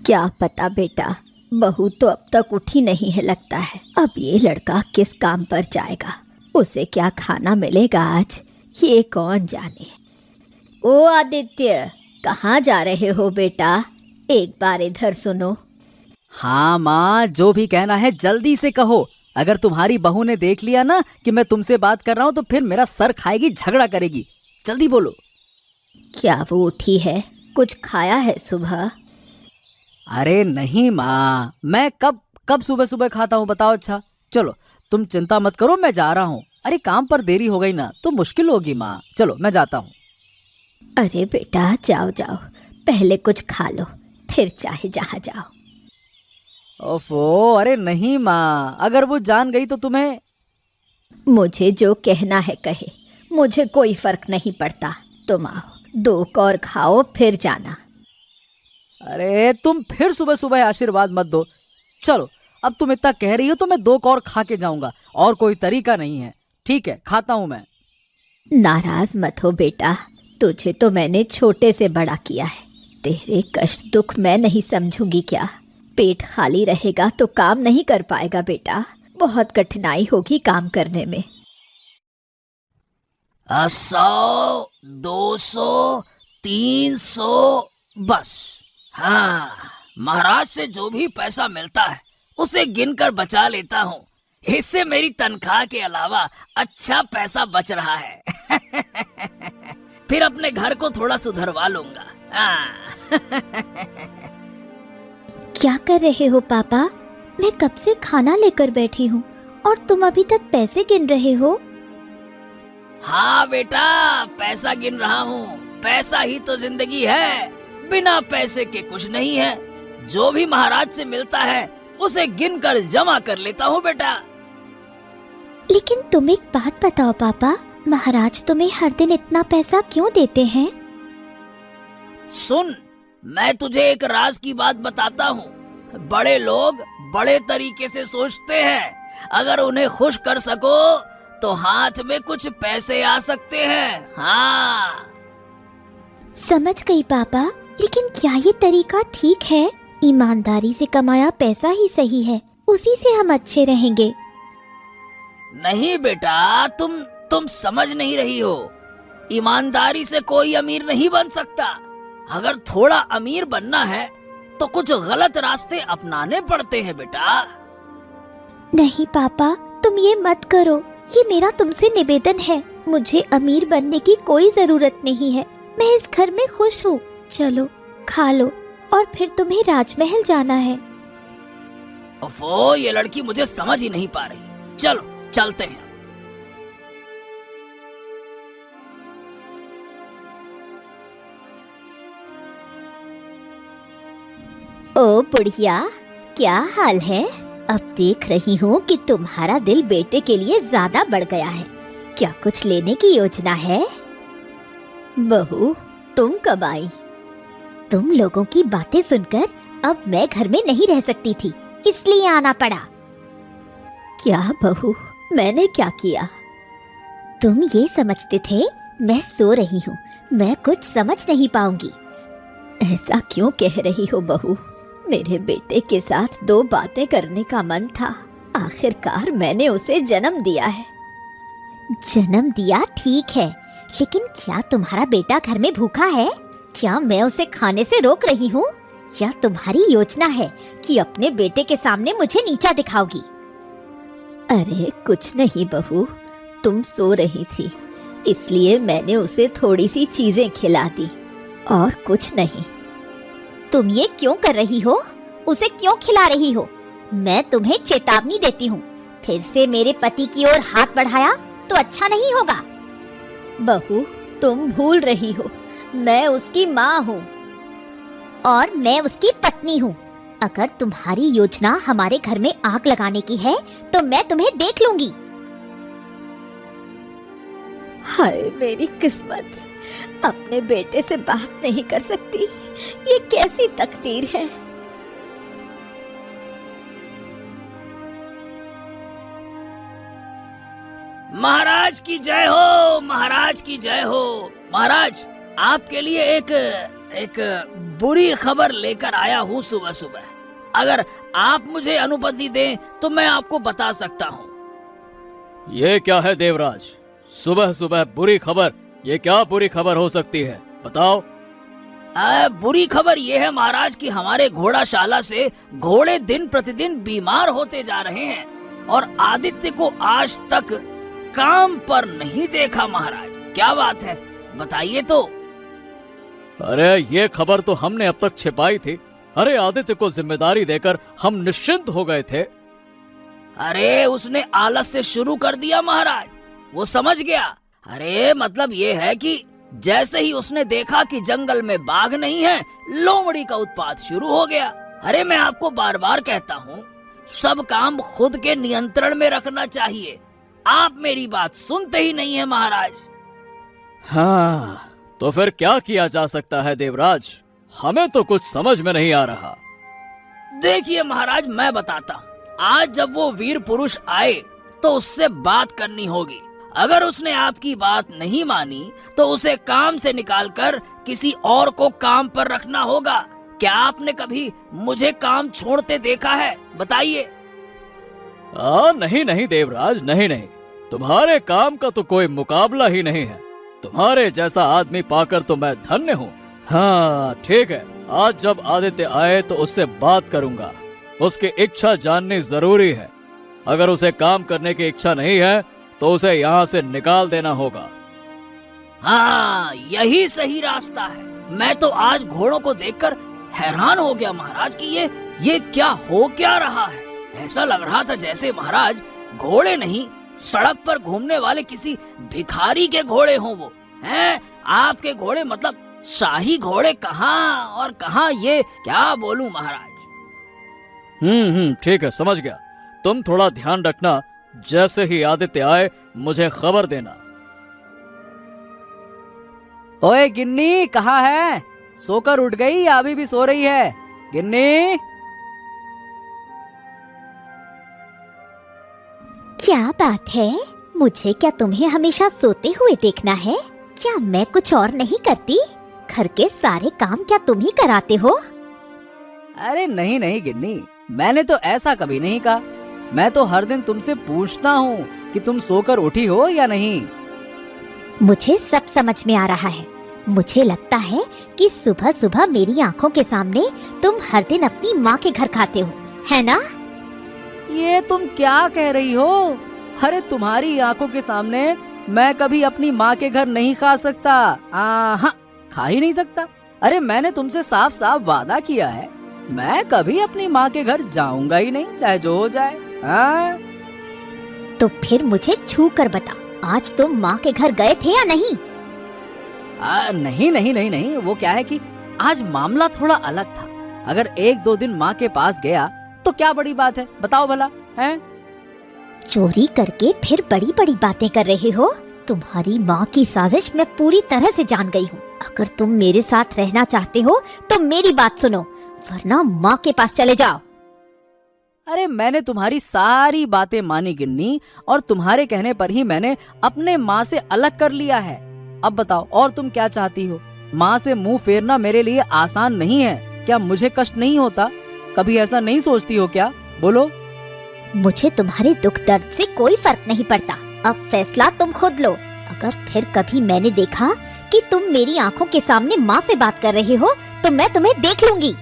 क्या पता बेटा, बहू तो अब तक उठी नहीं है लगता है। अब ये लड़का किस काम पर जाएगा, उसे क्या खाना मिलेगा आज, ये कौन जाने। ओ आदित्य, कहाँ जा रहे हो बेटा? एक बार इधर सुनो। हाँ माँ, जो भी कहना है जल्दी से कहो। अगर तुम्हारी बहू ने देख लिया ना कि मैं तुमसे बात कर रहा हूँ तो फिर मेरा सर खाएगी, झगड़ा करेगी। जल्दी बोलो। क्या वो उठी है? कुछ खाया है सुबह? अरे नहीं माँ, मैं कब कब सुबह सुबह खाता हूँ बताओ। अच्छा चलो, तुम चिंता मत करो, मैं जा रहा हूँ। अरे काम पर देरी हो गई ना तो मुश्किल होगी माँ। चलो मैं जाता हूँ। अरे बेटा जाओ जाओ, पहले कुछ खा लो, फिर चाहे जहाँ जाओ। ओफो, अरे नहीं माँ, अगर वो जान गई तो तुम्हें। मुझे जो कहना है कहे, मुझे कोई फर्क नहीं पड़ता। तुम आओ, दो और खाओ फिर जाना। अरे तुम फिर सुबह सुबह आशीर्वाद मत दो। चलो, अब तुम इतना कह रही हो तो मैं 2 और खा के जाऊंगा, और कोई तरीका नहीं है। ठीक है, खाता हूं मैं। नाराज मत हो बेटा, तुझे तो मैंने छोटे से बड़ा किया है। तेरे कष्ट दुख मैं नहीं समझूंगी क्या? पेट खाली रहेगा तो काम नहीं कर पाएगा बेटा, बहुत कठिनाई होगी काम करने में। 100, 200, 300, बस। हाँ, महाराज से जो भी पैसा मिलता है उसे गिनकर बचा लेता हूँ। इससे मेरी तनख्वाह के अलावा अच्छा पैसा बच रहा है। फिर अपने घर को थोड़ा सुधरवा लूंगा। हाँ। क्या कर रहे हो पापा? मैं कब से खाना लेकर बैठी हूँ और तुम अभी तक पैसे गिन रहे हो? हाँ बेटा, पैसा गिन रहा हूँ। पैसा ही तो जिंदगी है, बिना पैसे के कुछ नहीं है। जो भी महाराज से मिलता है उसे गिनकर जमा कर लेता हूँ बेटा। लेकिन तुम एक बात बताओ पापा, महाराज तुम्हें हर दिन इतना पैसा क्यों देते हैं? सुन, मैं तुझे एक राज की बात बताता हूँ। बड़े लोग बड़े तरीके से सोचते हैं। अगर उन्हें खुश कर सको तो हाथ में कुछ पैसे आ सकते हैं। हाँ। समझ गई पापा, लेकिन क्या ये तरीका ठीक है? ईमानदारी से कमाया पैसा ही सही है, उसी से हम अच्छे रहेंगे। नहीं बेटा, तुम समझ नहीं रही हो। ईमानदारी से कोई अमीर नहीं बन सकता। अगर थोड़ा अमीर बनना है तो कुछ गलत रास्ते अपनाने पड़ते हैं बेटा। नहीं पापा, तुम ये मत करो, ये मेरा तुमसे निवेदन है। मुझे अमीर बनने की कोई जरूरत नहीं है, मैं इस घर में खुश हूँ। चलो खा लो और फिर तुम्हें राजमहल जाना है। ओफो, ये लड़की मुझे समझ ही नहीं पा रही। चलो चलते हैं। ओ बुढ़िया, क्या हाल है? अब देख रही हूँ कि तुम्हारा दिल बेटे के लिए ज्यादा बढ़ गया है। क्या कुछ लेने की योजना है? बहू, तुम कब आई? तुम लोगों की बातें सुनकर अब मैं घर में नहीं रह सकती थी, इसलिए आना पड़ा। क्या बहू, मैंने क्या किया? तुम ये समझते थे मैं सो रही हूँ, मैं कुछ समझ नहीं पाऊंगी। ऐसा क्यों कह रही हो बहू? मेरे बेटे के साथ 2 बातें करने का मन था। आखिरकार मैंने उसे जन्म दिया है। जन्म दिया ठीक है, लेकिन क्या तुम्हारा बेटा घर में भूखा है? क्या मैं उसे खाने से रोक रही हूँ, या तुम्हारी योजना है कि अपने बेटे के सामने मुझे नीचा दिखाओगी? अरे कुछ नहीं बहू, तुम सो रही थी, इसलिए मैंने उसे थोड़ी सी चीजें खिला दी, और कुछ नहीं। तुम ये क्यों कर रही हो? उसे क्यों खिला रही हो? मैं तुम्हें चेतावनी देती हूँ, फिर से मेरे पति की ओर हाथ बढ़ाया तो अच्छा नहीं होगा। बहू, तुम भूल रही हो, मैं उसकी माँ हूँ। और मैं उसकी पत्नी हूँ। अगर तुम्हारी योजना हमारे घर में आग लगाने की है तो मैं तुम्हें देख लूंगी। हाय मेरी किस्मत, अपने बेटे से बात नहीं कर सकती, ये कैसी तकदीर है। महाराज की जय हो, महाराज की जय हो। महाराज, आपके लिए एक एक बुरी खबर लेकर आया हूँ सुबह सुबह। अगर आप मुझे अनुमति दें तो मैं आपको बता सकता हूँ। ये क्या है देवराज, सुबह सुबह बुरी खबर? ये क्या बुरी खबर हो सकती है, बताओ। बुरी खबर यह है महाराज कि हमारे घोड़ाशाला से घोड़े दिन प्रतिदिन बीमार होते जा रहे हैं और आदित्य को आज तक काम पर नहीं देखा महाराज। क्या बात है, बताइए तो। अरे ये खबर तो हमने अब तक छिपाई थी। अरे आदित्य को जिम्मेदारी देकर हम निश्चिंत हो गए थे। अरे उसने आलस से शुरू कर दिया महाराज, वो समझ गया। अरे मतलब ये है कि जैसे ही उसने देखा कि जंगल में बाघ नहीं है, लोमड़ी का उत्पात शुरू हो गया। अरे मैं आपको बार बार कहता हूँ, सब काम खुद के नियंत्रण में रखना चाहिए। आप मेरी बात सुनते ही नहीं है महाराज। हाँ, तो फिर क्या किया जा सकता है देवराज? हमें तो कुछ समझ में नहीं आ रहा। देखिए महाराज, मैं बताता हूँ। आज जब वो वीर पुरुष आए तो उससे बात करनी होगी। अगर उसने आपकी बात नहीं मानी तो उसे काम से निकालकर किसी और को काम पर रखना होगा। क्या आपने कभी मुझे काम छोड़ते देखा है, बताइए। नहीं नहीं देवराज, नहीं नहीं, तुम्हारे काम का तो कोई मुकाबला ही नहीं है। तुम्हारे जैसा आदमी पाकर तो मैं धन्य हूँ। हाँ ठीक है, आज जब आदित्य आए तो उससे बात करूंगा। उसकी इच्छा जाननी जरूरी है। अगर उसे काम करने की इच्छा नहीं है तो उसे यहाँ से निकाल देना होगा। हाँ, यही सही रास्ता है। मैं तो आज घोड़ों को देखकर हैरान हो गया महाराज कि ये क्या हो क्या रहा है। ऐसा लग रहा था जैसे महाराज घोड़े नहीं, सड़क पर घूमने वाले किसी भिखारी के घोड़े हों वो हैं। आपके घोड़े मतलब शाही घोड़े कहाँ और कहाँ, ये क्या बोलूं महाराज। ठीक है, समझ गया। तुम थोड़ा ध्यान रखना, जैसे ही आदित्य आए मुझे खबर देना। ओए गिन्नी, कहाँ है? सोकर उठ गई या अभी भी सो रही है? गिन्नी, क्या बात है? मुझे क्या तुम्हें हमेशा सोते हुए देखना है? क्या मैं कुछ और नहीं करती? घर के सारे काम क्या तुम ही कराते हो? अरे नहीं नहीं गिन्नी, मैंने तो ऐसा कभी नहीं कहा। मैं तो हर दिन तुमसे पूछता हूँ कि तुम सोकर उठी हो या नहीं। मुझे सब समझ में आ रहा है। मुझे लगता है कि सुबह सुबह मेरी आंखों के सामने तुम हर दिन अपनी माँ के घर खाते हो, है ना? ये तुम क्या कह रही हो? अरे तुम्हारी आंखों के सामने मैं कभी अपनी माँ के घर नहीं खा सकता। हाँ, खा ही नहीं सकता। अरे मैंने तुमसे साफ साफ वादा किया है, मैं कभी अपनी माँ के घर जाऊंगा ही नहीं, चाहे जो हो जाए। तो फिर मुझे छू कर बता, आज तुम माँ के घर गए थे या नहीं? नहीं नहीं नहीं नहीं, वो क्या है कि आज मामला थोड़ा अलग था। अगर 1-2 दिन माँ के पास गया तो क्या बड़ी बात है, बताओ भला। हैं? चोरी करके फिर बड़ी बड़ी बातें कर रहे हो। तुम्हारी माँ की साजिश मैं पूरी तरह से जान गई हूँ। अगर तुम मेरे साथ रहना चाहते हो तो मेरी बात सुनो, वरना माँ के पास चले जाओ। अरे मैंने तुम्हारी सारी बातें मानी गिन्नी, और तुम्हारे कहने पर ही मैंने अपने माँ से अलग कर लिया है। अब बताओ और तुम क्या चाहती हो? माँ से मुंह फेरना मेरे लिए आसान नहीं है। क्या मुझे कष्ट नहीं होता? कभी ऐसा नहीं सोचती हो क्या? बोलो। मुझे तुम्हारे दुख दर्द से कोई फर्क नहीं पड़ता। अब फैसला तुम खुद लो। अगर फिर कभी मैंने देखा कि तुम मेरी आंखों के सामने माँ से बात कर रहे हो तो मैं तुम्हें देख लूंगी।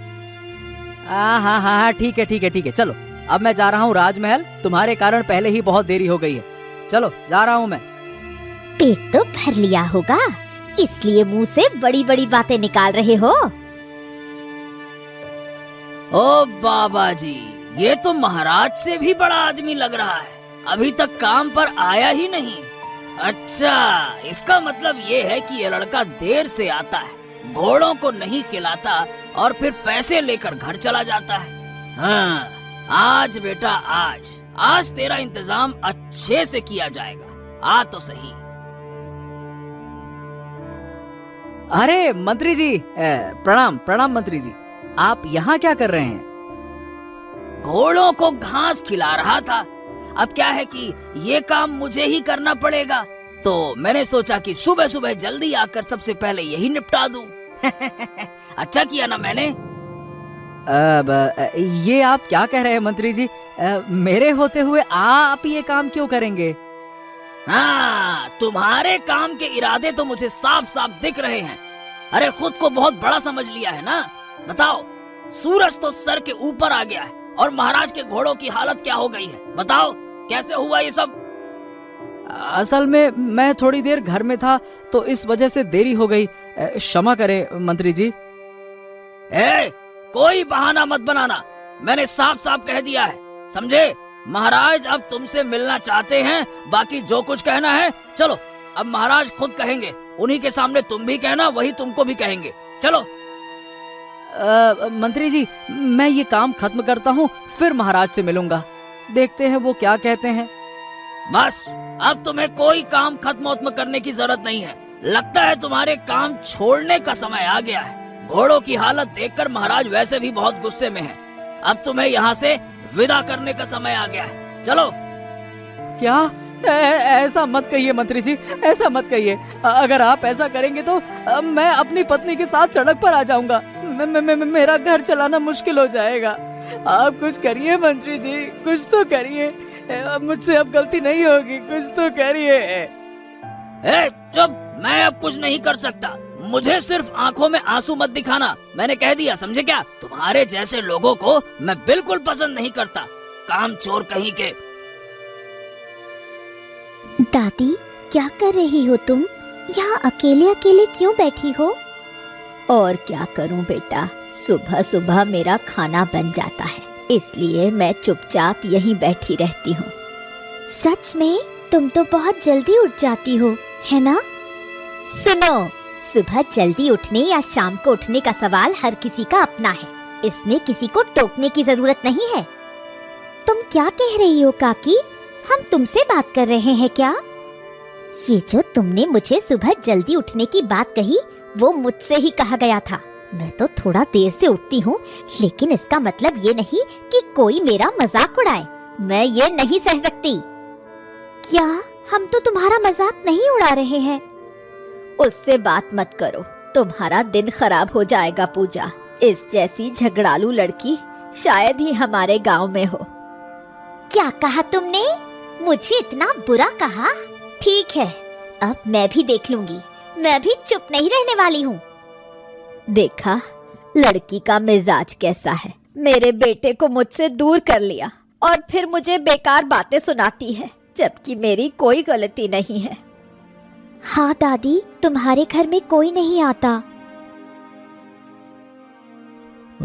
हाँ, ठीक है, चलो। अब मैं जा रहा हूँ राजमहल। तुम्हारे कारण पहले ही बहुत देरी हो गई है। चलो, जा रहा हूँ मैं। पेट तो भर लिया होगा, इसलिए मुंह से बड़ी बड़ी बातें निकाल रहे हो। ओ बाबा जी, ये तो महाराज से भी बड़ा आदमी लग रहा है। अभी तक काम पर आया ही नहीं। अच्छा, इसका मतलब ये है कि ये लड़का देर से आता है, घोड़ों को नहीं खिलाता और फिर पैसे लेकर घर चला जाता है। हाँ, आज बेटा, आज तेरा इंतजाम अच्छे से किया जाएगा। आ तो सही। अरे मंत्री जी, प्रणाम मंत्री जी। आप यहाँ क्या कर रहे हैं? घोड़ों को घास खिला रहा था। अब क्या है कि ये काम मुझे ही करना पड़ेगा, तो मैंने सोचा कि सुबह सुबह जल्दी आकर सबसे पहले यही निपटा दूं। अच्छा किया ना मैंने। ये आप क्या कह रहे हैं मंत्री जी? मेरे होते हुए आप ये काम क्यों करेंगे? हाँ, तुम्हारे काम के इरादे तो मुझे साफ साफ दिख रहे हैं। अरे खुद को बहुत बड़ा समझ लिया है ना। बताओ, सूरज तो सर के ऊपर आ गया है और महाराज के घोड़ों की हालत क्या हो गई है। बताओ कैसे हुआ ये सब? असल में मैं थोड़ी देर घर में था तो इस वजह से देरी हो गई। क्षमा करें मंत्री जी। कोई बहाना मत बनाना, मैंने साफ साफ कह दिया है, समझे? महाराज अब तुमसे मिलना चाहते हैं, बाकी जो कुछ कहना है चलो, अब महाराज खुद कहेंगे, उन्हीं के सामने तुम भी कहना, वही तुमको भी कहेंगे। चलो। मंत्री जी, मैं ये काम खत्म करता हूँ, फिर महाराज से मिलूंगा, देखते हैं वो क्या कहते हैं। बस अब तुम्हें कोई काम खत्म करने की जरूरत नहीं है। लगता है तुम्हारे काम छोड़ने का समय आ गया है। घोड़ों की हालत देखकर महाराज वैसे भी बहुत गुस्से में हैं। अब तुम्हें यहाँ से विदा करने का समय आ गया है। चलो। क्या? ऐसा मत कहिए मंत्री जी, ऐसा मत कहिए। अगर आप ऐसा करेंगे तो मैं अपनी पत्नी के साथ सड़क पर आ जाऊंगा। मेरा घर चलाना मुश्किल हो जाएगा। आप कुछ करिए मंत्री जी, कुछ तो करिए। मुझसे अब गलती नहीं होगी, कुछ तो करिए। चुप, मैं अब कुछ नहीं कर सकता। मुझे सिर्फ आंखों में आंसू मत दिखाना, मैंने कह दिया, समझे क्या? तुम्हारे जैसे लोगों को मैं बिल्कुल पसंद नहीं करता, काम चोर कहीं के। दादी, क्या कर रही हो तुम? यहाँ अकेले अकेले क्यों बैठी हो? और क्या करूं बेटा, सुबह सुबह मेरा खाना बन जाता है, इसलिए मैं चुपचाप यहीं बैठी रहती हूँ। सच में? तुम तो बहुत जल्दी उठ जाती हो, है ना? सुनो, सुबह जल्दी उठने या शाम को उठने का सवाल हर किसी का अपना है, इसमें किसी को टोकने की जरूरत नहीं है। तुम क्या कह रही हो काकी? हम तुमसे बात कर रहे हैं क्या? ये जो तुमने मुझे सुबह जल्दी उठने की बात कही, वो मुझसे ही कहा गया था। मैं तो थोड़ा देर से उठती हूँ, लेकिन इसका मतलब ये नहीं कि कोई मेरा मजाक उड़ाए। मैं ये नहीं सह सकती। क्या हम तो तुम्हारा मजाक नहीं उड़ा रहे हैं? उससे बात मत करो, तुम्हारा दिन खराब हो जाएगा पूजा। इस जैसी झगड़ालू लड़की शायद ही हमारे गांव में हो। क्या कहा तुमने? मुझे इतना बुरा कहा? ठीक है, अब मैं भी देख लूंगी, मैं भी चुप नहीं रहने वाली हूँ। देखा लड़की का मिजाज कैसा है, मेरे बेटे को मुझसे दूर कर लिया और फिर मुझे बेकार बातें सुनाती है, जबकि मेरी कोई गलती नहीं है। हाँ दादी, तुम्हारे घर में कोई नहीं आता।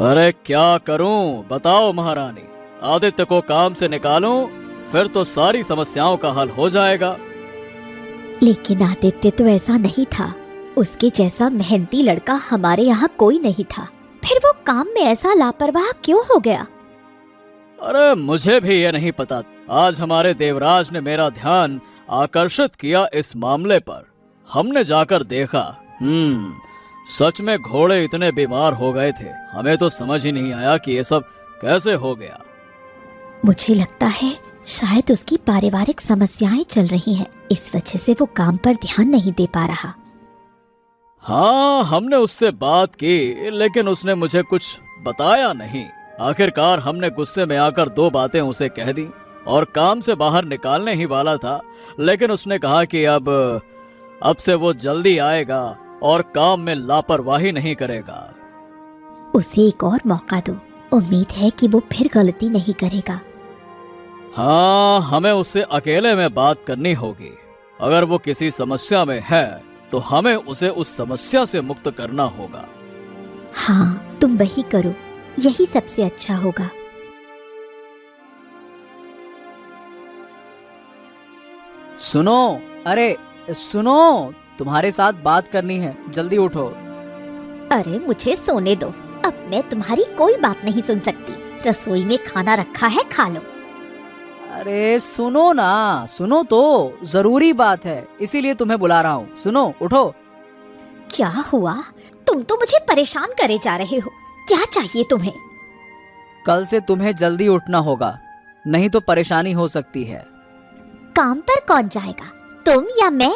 अरे क्या करूं बताओ महारानी, आदित्य को काम से निकालूं, फिर तो सारी समस्याओं का हल हो जाएगा। लेकिन आदित्य तो ऐसा नहीं था, उसके जैसा मेहनती लड़का हमारे यहाँ कोई नहीं था, फिर वो काम में ऐसा लापरवाह क्यों हो गया? अरे मुझे भी ये नहीं पता। आज हमारे देवराज ने मेरा ध्यान आकर्षित किया इस मामले पर। हमने जाकर देखा, सच में घोड़े इतने बीमार हो गए थे। हमें तो समझ ही नहीं आया कि ये सब कैसे हो गया। मुझे लगता है शायद उसकी पारिवारिक समस्याएं चल रही हैं, इस वजह से वो काम पर ध्यान नहीं दे पा रहा। हाँ, हमने उससे बात की, लेकिन उसने मुझे कुछ बताया नहीं। आखिरकार हमने गुस्से में आकर 2 बातें उसे कह दी और काम से बाहर निकालने ही वाला था, लेकिन उसने कहा कि अब से वो जल्दी आएगा और काम में लापरवाही नहीं करेगा। उसे एक और मौका दो, उम्मीद है कि वो फिर गलती नहीं करेगा। हाँ, हमें उससे अकेले में बात करनी होगी। अगर वो किसी समस्या में है तो हमें उसे उस समस्या से मुक्त करना होगा। हाँ, तुम वही करो, यही सबसे अच्छा होगा। सुनो, अरे सुनो, तुम्हारे साथ बात करनी है, जल्दी उठो। अरे मुझे सोने दो, अब मैं तुम्हारी कोई बात नहीं सुन सकती। रसोई में खाना रखा है, खा लो। अरे सुनो ना, सुनो तो, जरूरी बात है, इसीलिए तुम्हें बुला रहा हूँ। सुनो, उठो। क्या हुआ? तुम तो मुझे परेशान करे जा रहे हो, क्या चाहिए तुम्हें? कल से तुम्हें जल्दी उठना होगा, नहीं तो परेशानी हो सकती है। काम पर कौन जाएगा, तुम या मैं?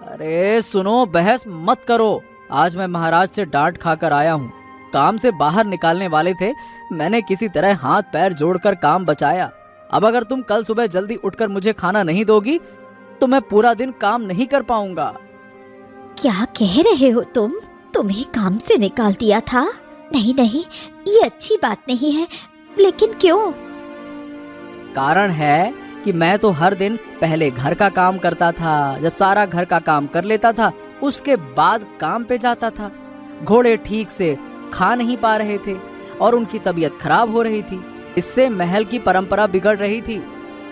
अरे सुनो, बहस मत करो, आज मैं महाराज से डांट खाकर आया हूँ। काम से बाहर निकालने वाले थे, मैंने किसी तरह हाथ पैर जोड़कर काम बचाया। अब अगर तुम कल सुबह जल्दी उठकर मुझे खाना नहीं दोगी तो मैं पूरा दिन काम नहीं कर पाऊंगा। क्या कह रहे हो तुम? तुम्हें काम से निकाल दिया था? नहीं नहीं, ये अच्छी बात नहीं है। लेकिन क्यों? कारण है कि मैं तो हर दिन पहले घर का काम करता था। जब सारा घर का काम कर लेता था उसके बाद काम पे जाता था। घोड़े ठीक से खा नहीं पा रहे थे और उनकी तबीयत खराब हो रही थी। इससे महल की परंपरा बिगड़ रही थी।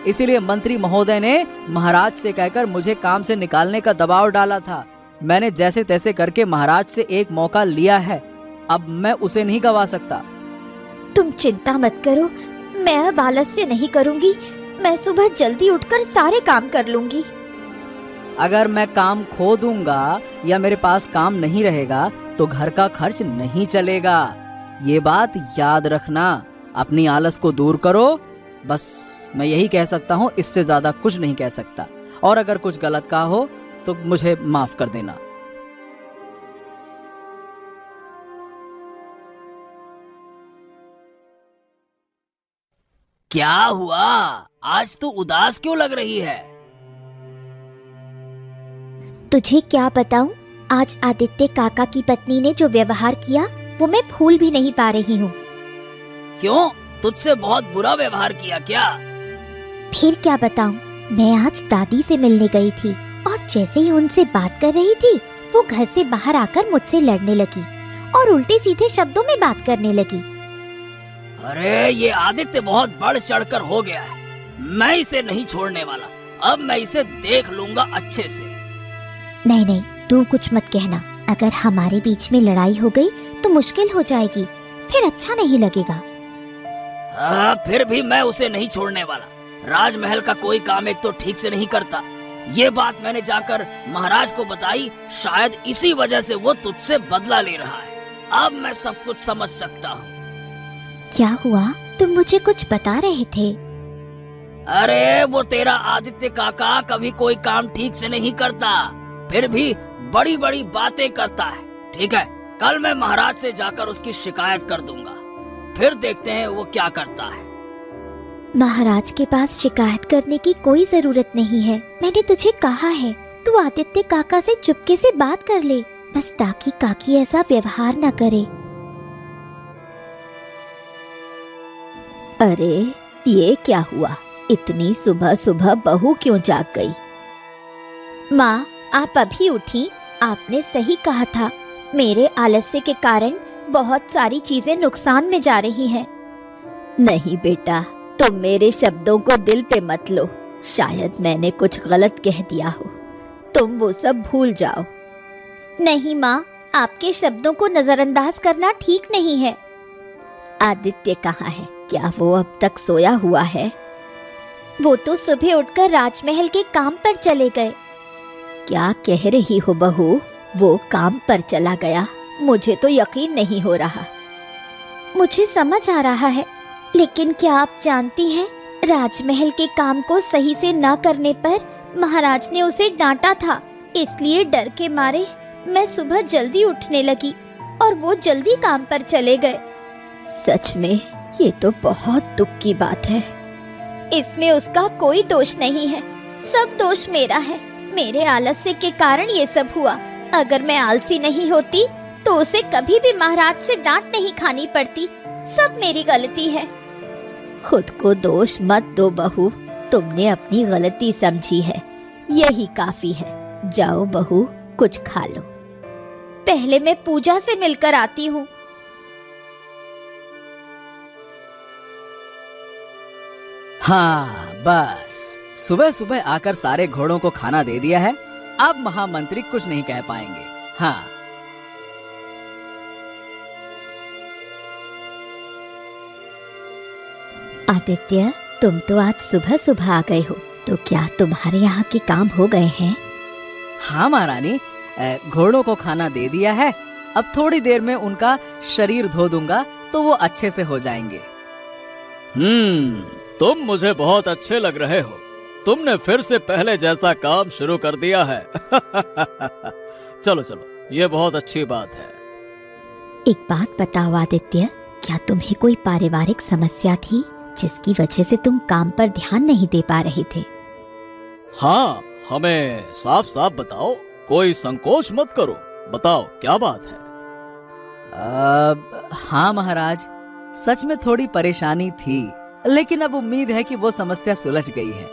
इसीलिए मंत्री महोदय ने महाराज से कहकर मुझे काम से निकालने का दबाव डाला था। मैंने जैसे तैसे करके महाराज से एक मौका लिया है, अब मैं उसे नहीं गवा सकता। तुम चिंता मत करो, मैं अब आलस्य नहीं करूंगी। मैं सुबह जल्दी उठकर सारे काम कर लूंगी। अगर मैं काम खो दूंगा या मेरे पास काम नहीं रहेगा तो घर का खर्च नहीं चलेगा। ये बात याद रखना। अपनी आलस को दूर करो, बस मैं यही कह सकता हूँ, इससे ज्यादा कुछ नहीं कह सकता। और अगर कुछ गलत कहा हो तो मुझे माफ कर देना। क्या हुआ? आज तो उदास क्यों लग रही है? तुझे क्या बताऊं, आज आदित्य काका की पत्नी ने जो व्यवहार किया वो मैं भूल भी नहीं पा रही हूँ। क्यों? तुझसे बहुत बुरा व्यवहार किया क्या? फिर क्या बताऊं, मैं आज दादी से मिलने गई थी और जैसे ही उनसे बात कर रही थी वो घर से बाहर आकर मुझसे लड़ने लगी और उल्टे सीधे शब्दों में बात करने लगी। अरे ये आदित्य बहुत बढ़ चढ़कर हो गया है। मैं इसे नहीं छोड़ने वाला। अब मैं इसे देख लूंगा अच्छे से। नहीं नहीं, तू कुछ मत कहना। अगर हमारे बीच में लड़ाई हो गई तो मुश्किल हो जाएगी, फिर अच्छा नहीं लगेगा। फिर भी मैं उसे नहीं छोड़ने वाला। राजमहल का कोई काम एक तो ठीक से नहीं करता। ये बात मैंने जाकर महाराज को बताई। शायद इसी वजह से वो तुझसे बदला ले रहा है। अब मैं सब कुछ समझ सकता हूँ। क्या हुआ? तुम मुझे कुछ बता रहे थे। अरे वो तेरा आदित्य काका कभी कोई काम ठीक से नहीं करता, फिर भी बड़ी बड़ी बातें करता है। ठीक है, कल मैं महाराज से जाकर उसकी शिकायत कर दूंगा। फिर देखते हैं वो क्या करता है। महाराज के पास शिकायत करने की कोई जरूरत नहीं है। मैंने तुझे कहा है तू आदित्य काका से चुपके से बात कर ले, बस ताकि काकी ऐसा व्यवहार न करे। अरे ये क्या हुआ? इतनी सुबह सुबह बहू क्यों जाग गई? माँ, आप अभी उठी? आपने सही कहा था, मेरे आलस्य के कारण बहुत सारी चीजें नुकसान में जा रही हैं। नहीं बेटा, तुम मेरे शब्दों को दिल पे मत लो। शायद मैंने कुछ गलत कह दिया हो, तुम वो सब भूल जाओ। नहीं माँ, आपके शब्दों को नजरअंदाज करना ठीक नहीं है। आदित्य कहाँ है? क्या वो अब तक सोया हुआ है? वो तो सुबह उठकर राजमहल के काम पर चले गए। क्या कह रही हो बहू? वो काम पर चला गया? मुझे तो यकीन नहीं हो रहा। मुझे समझ आ रहा है, लेकिन क्या आप जानती हैं, राजमहल के काम को सही से न करने पर महाराज ने उसे डांटा था। इसलिए डर के मारे मैं सुबह जल्दी उठने लगी और वो जल्दी काम पर चले गए। सच में ये तो बहुत दुख की बात है। इसमें उसका कोई दोष नहीं है, सब दोष मेरा है। मेरे आलस्य के कारण ये सब हुआ। अगर मैं आलसी नहीं होती तो उसे कभी भी महाराज से डांट नहीं खानी पड़ती। सब मेरी गलती है। खुद को दोष मत दो बहू, तुमने अपनी गलती समझी है, यही काफी है। जाओ बहू, कुछ खा लो। पहले मैं पूजा से मिलकर आती हूँ। हाँ, बस सुबह सुबह आकर सारे घोड़ों को खाना दे दिया है। अब महामंत्री कुछ नहीं कह पाएंगे। हाँ, आदित्य, तुम तो आज सुबह सुबह आ गए हो, तो क्या तुम्हारे यहाँ के काम हो गए हैं? हाँ महारानी, घोड़ों को खाना दे दिया है। अब थोड़ी देर में उनका शरीर धो दूंगा तो वो अच्छे से हो जाएंगे। तुम मुझे बहुत अच्छे लग रहे हो। तुमने फिर से पहले जैसा काम शुरू कर दिया है। चलो चलो, ये बहुत अच्छी बात है। एक बात बताओ आदित्य, क्या तुम्हें कोई पारिवारिक समस्या थी जिसकी वजह से तुम काम पर ध्यान नहीं दे पा रहे थे? हाँ, हमें साफ साफ बताओ, कोई संकोच मत करो, बताओ क्या बात है। हाँ महाराज, सच में थोड़ी परेशानी थी, लेकिन अब उम्मीद है कि वो समस्या सुलझ गई है।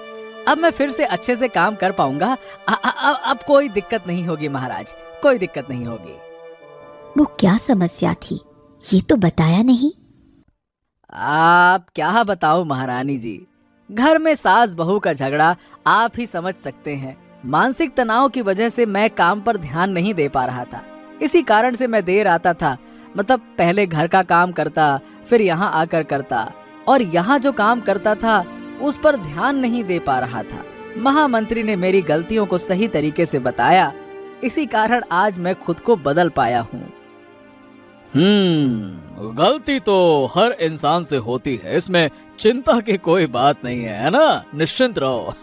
अब मैं फिर से अच्छे से काम कर पाऊंगा। अब कोई दिक्कत नहीं होगी महाराज, कोई दिक्कत नहीं होगी। वो क्या समस्या थी, ये तो बताया नहीं। आप क्या बताओ महारानी जी, घर में सास बहू का झगड़ा आप ही समझ सकते हैं। मानसिक तनाव की वजह से मैं काम पर ध्यान नहीं दे पा रहा था। इसी कारण से मैं देर आता था। मतलब पहले घर का काम करता, फिर यहाँ आकर करता, और यहाँ जो काम करता था उस पर ध्यान नहीं दे पा रहा था। महामंत्री ने मेरी गलतियों को सही तरीके से बताया, इसी कारण आज मैं खुद को बदल पाया हूँ। गलती तो हर इंसान से होती है, इसमें चिंता की कोई बात नहीं है ना? निश्चिंत रहो।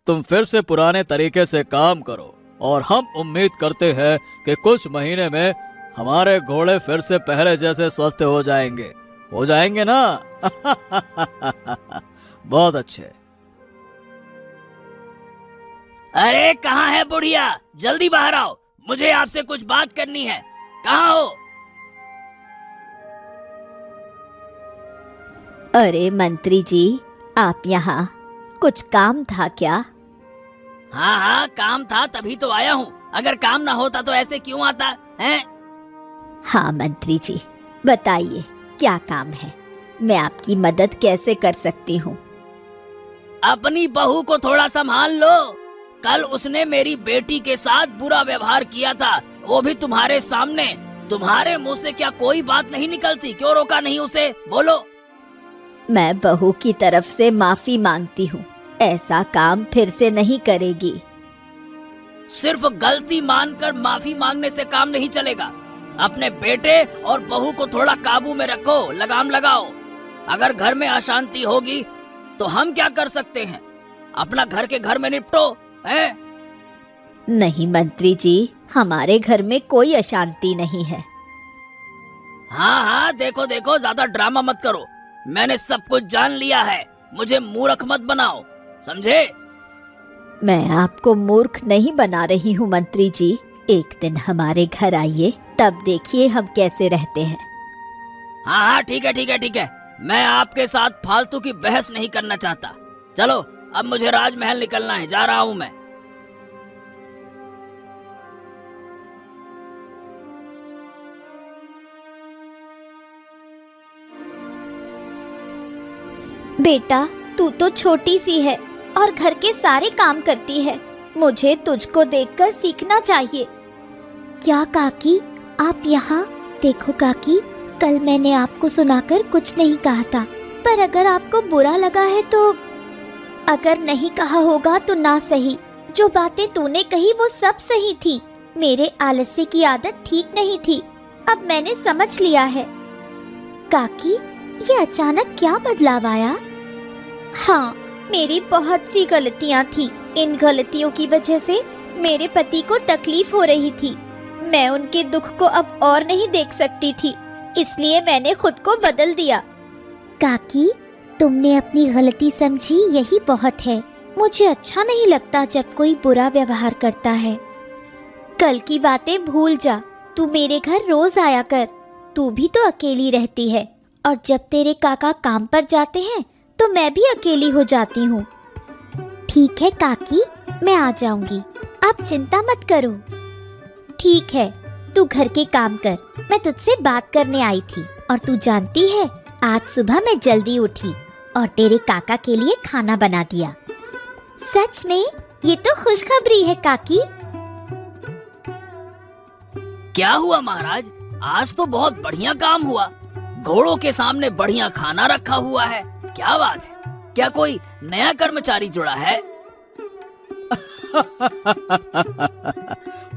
तुम फिर से पुराने तरीके से काम करो और हम उम्मीद करते हैं कि कुछ महीने में हमारे घोड़े फिर से पहले जैसे स्वस्थ हो जाएंगे ना? बहुत अच्छे। अरे कहाँ है बुढ़िया, जल्दी बाहर आओ, मुझे आपसे कुछ बात करनी है। कहाँ हो? अरे मंत्री जी, आप यहाँ, कुछ काम था क्या? हाँ हाँ काम था, तभी तो आया हूँ। अगर काम ना होता तो ऐसे क्यों आता है? हाँ मंत्री जी, बताइए क्या काम है, मैं आपकी मदद कैसे कर सकती हूँ? अपनी बहू को थोड़ा संभाल लो। कल उसने मेरी बेटी के साथ बुरा व्यवहार किया था, वो भी तुम्हारे सामने। तुम्हारे मुंह से क्या कोई बात नहीं निकलती? क्यों रोका नहीं उसे? बोलो। मैं बहू की तरफ से माफी मांगती हूँ, ऐसा काम फिर से नहीं करेगी। सिर्फ गलती मानकर माफी मांगने से काम नहीं चलेगा। अपने बेटे और बहू को थोड़ा काबू में रखो, लगाम लगाओ। अगर घर में अशांति होगी तो हम क्या कर सकते हैं? अपना घर के घर में निपटो, है? नहीं मंत्री जी, हमारे घर में कोई अशांति नहीं है। हाँ हाँ देखो देखो, ज्यादा ड्रामा मत करो। मैंने सब कुछ जान लिया है, मुझे मूर्ख मत बनाओ, समझे? मैं आपको मूर्ख नहीं बना रही हूँ मंत्री जी। एक दिन हमारे घर आइए, तब देखिए हम कैसे रहते हैं। हाँ हाँ ठीक है ठीक है ठीक है, मैं आपके साथ फालतू की बहस नहीं करना चाहता। चलो अब मुझे राजमहल निकलना है, जा रहा हूँ मैं। बेटा, तू तो छोटी सी है और घर के सारे काम करती है, मुझे तुझको देखकर सीखना चाहिए। क्या काकी, आप यहाँ देखो। काकी, कल मैंने आपको सुनाकर कुछ नहीं कहा था, पर अगर आपको बुरा लगा है तो अगर नहीं कहा होगा तो ना सही। जो बातें तूने कही वो सब सही थी। मेरे आलस्य की आदत ठीक नहीं थी, अब मैंने समझ लिया है। काकी, ये अचानक क्या बदलाव आया? हाँ, मेरी बहुत सी गलतियाँ थी। इन गलतियों की वजह से मेरे पति को तकलीफ हो रही थी। मैं उनके दुख को अब और नहीं देख सकती थी, इसलिए मैंने खुद को बदल दिया। काकी, तुमने अपनी गलती समझी, यही बहुत है। मुझे अच्छा नहीं लगता जब कोई बुरा व्यवहार करता है। कल की बातें भूल जा, तू मेरे घर रोज आया कर। तू भी तो अकेली रहती है, और जब तेरे काका काम पर जाते हैं तो मैं भी अकेली हो जाती हूँ। ठीक है काकी, मैं आ जाऊंगी, आप चिंता मत करो। ठीक है, तू घर के काम कर, मैं तुझसे बात करने आई थी। और तू जानती है, आज सुबह मैं जल्दी उठी और तेरे काका के लिए खाना बना दिया। सच में? ये तो खुशखबरी है काकी। क्या हुआ महाराज? आज तो बहुत बढ़िया काम हुआ। घोड़ों के सामने बढ़िया खाना रखा हुआ है, क्या बात है? क्या कोई नया कर्मचारी जुड़ा है?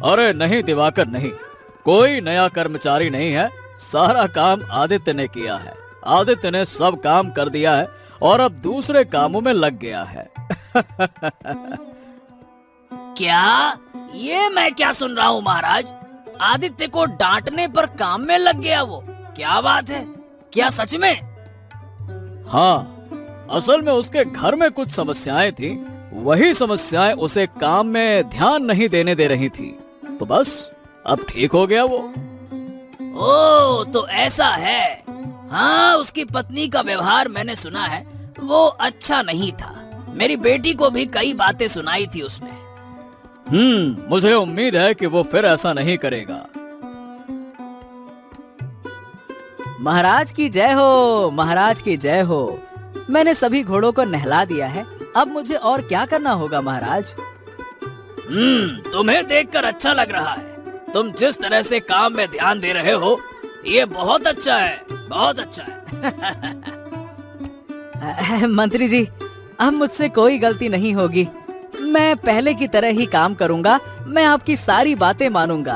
अरे नहीं दिवाकर, नहीं, कोई नया कर्मचारी नहीं है। सारा काम आदित्य ने किया है। आदित्य ने सब काम कर दिया है और अब दूसरे कामों में लग गया है। क्या? ये मैं क्या सुन रहा हूँ महाराज? आदित्य को डांटने पर काम में लग गया वो? क्या बात है? क्या सच में? हाँ, असल में उसके घर में कुछ समस्याएं थी। वही समस्याएं उसे काम में ध्यान नहीं देने दे रही थी, तो बस अब ठीक हो गया वो। ओ, तो ऐसा है। हाँ, उसकी पत्नी का व्यवहार मैंने सुना है, वो अच्छा नहीं था। मेरी बेटी को भी कई बातें सुनाई थी उसने। मुझे उम्मीद है कि वो फिर ऐसा नहीं करेगा। महाराज की जय हो, महाराज की जय हो। मैंने सभी घोड़ों को नहला दिया है, अब मुझे और क्या करना होगा महाराज? तुम्हें देखकर अच्छा लग रहा है। तुम जिस तरह से काम में ध्यान दे रहे हो, ये बहुत अच्छा है, बहुत अच्छा है। मंत्री जी, अब मुझसे कोई गलती नहीं होगी। मैं पहले की तरह ही काम करूंगा। मैं आपकी सारी बातें मानूंगा।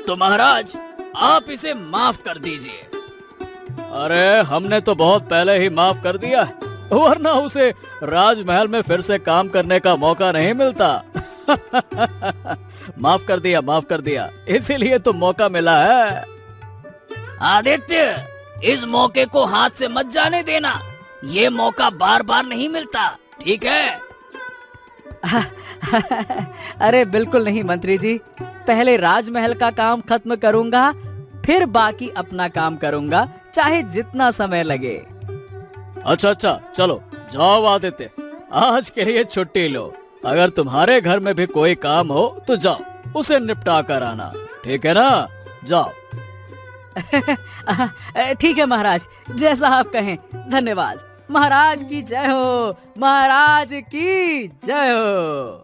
तो महाराज, आप इसे माफ कर दीजिए। अरे, हमने तो बहुत पहले ही माफ कर दिया है, वरना उसे राजमहल में फिर से काम करने का मौका नहीं मिलता। माफ कर दिया, इसीलिए तो मौका मिला है। आदित्य, इस मौके को हाथ से मत जाने देना। ये मौका बार बार नहीं मिलता, ठीक है? अरे बिल्कुल नहीं मंत्री जी, पहले राजमहल का काम खत्म करूंगा, फिर बाकी अपना काम करूंगा, चाहे जितना समय लगे। अच्छा, चलो जाओ आदित्य, आज के लिए छुट्टी लो। अगर तुम्हारे घर में भी कोई काम हो तो जाओ, उसे निपटा कर आना, ठीक है ना? जाओ। ठीक है महाराज, जैसा आप कहें। धन्यवाद। महाराज की जय हो, महाराज की जय हो।